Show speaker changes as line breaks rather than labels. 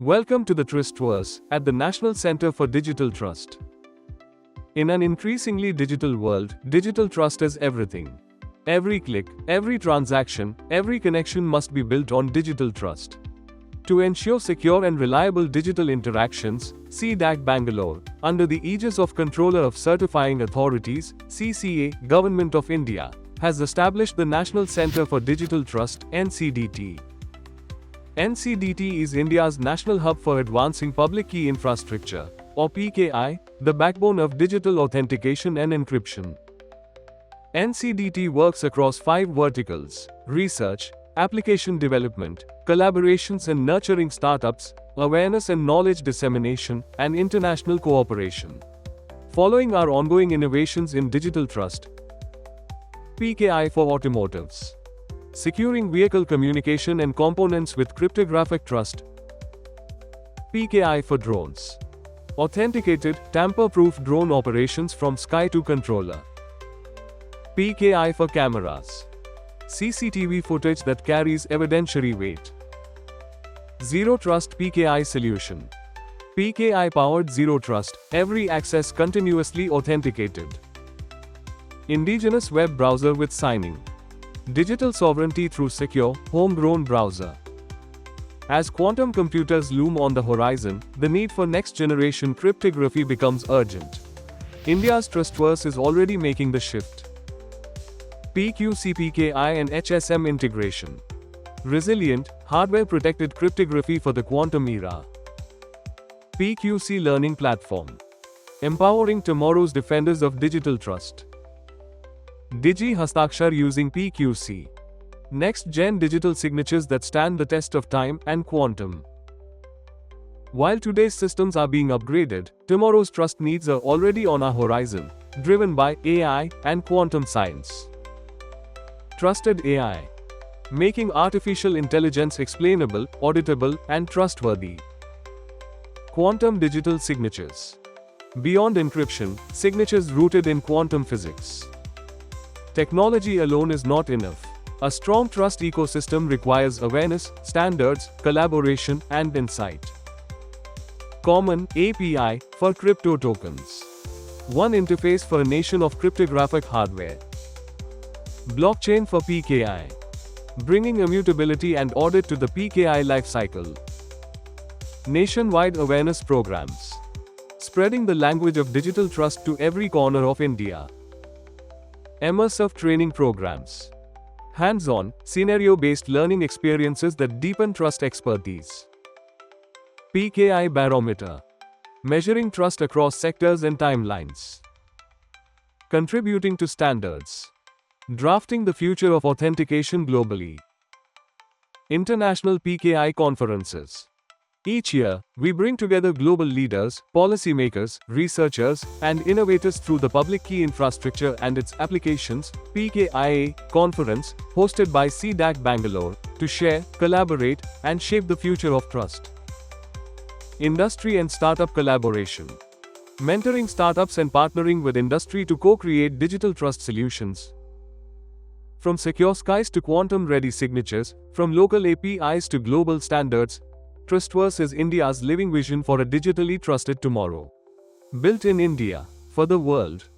Welcome to the Trustverse at the National Center for Digital Trust. In an increasingly digital world, digital trust is everything. Every click, every transaction, every connection must be built on digital trust. To ensure secure and reliable digital interactions, CDAC Bangalore, under the aegis of Controller of Certifying Authorities, CCA, Government of India, has established the National Center for Digital Trust, NCDT. NCDT is India's national hub for advancing public key infrastructure, or PKI, the backbone of digital authentication and encryption. NCDT works across 5 verticals: research, application development, collaborations and nurturing startups, awareness and knowledge dissemination, and international cooperation. Following our ongoing innovations in digital trust, PKI for automotives. Securing vehicle communication and components with cryptographic trust. PKI for drones. Authenticated, tamper-proof drone operations from sky to controller. PKI for cameras. CCTV footage that carries evidentiary weight. Zero Trust PKI solution. PKI-powered Zero Trust, every access continuously authenticated. Indigenous web browser with signing. Digital sovereignty through secure, homegrown browser. As quantum computers loom on the horizon, the need for next-generation cryptography becomes urgent. India's Trustverse is already making the shift. PQC-PKI and HSM integration. Resilient, hardware-protected cryptography for the quantum era. PQC Learning Platform. Empowering tomorrow's defenders of digital trust. Digi Hastakshar using PQC. Next-gen digital signatures that stand the test of time and quantum. While today's systems are being upgraded, tomorrow's trust needs are already on our horizon, driven by AI and quantum science. Trusted AI. Making artificial intelligence explainable, auditable, and trustworthy. Quantum digital signatures. Beyond encryption, signatures rooted in quantum physics. Technology alone is not enough. A strong trust ecosystem requires awareness, standards, collaboration, and insight. Common API for crypto tokens. One interface for a nation of cryptographic hardware. Blockchain for PKI. Bringing immutability and audit to the PKI lifecycle. Nationwide awareness programs. Spreading the language of digital trust to every corner of India. Immersive training programs. Hands-on, scenario-based learning experiences that deepen trust expertise. PKI Barometer. Measuring trust across sectors and timelines. Contributing to standards. Drafting the future of authentication globally. International PKI conferences. Each year, we bring together global leaders, policymakers, researchers, and innovators through the Public Key Infrastructure and its Applications (PKIA) conference, hosted by CDAC Bangalore, to share, collaborate, and shape the future of trust. Industry and startup collaboration. Mentoring startups and partnering with industry to co-create digital trust solutions. From secure skies to quantum-ready signatures, from local APIs to global standards, Trustverse is India's living vision for a digitally trusted tomorrow. Built in India, for the world.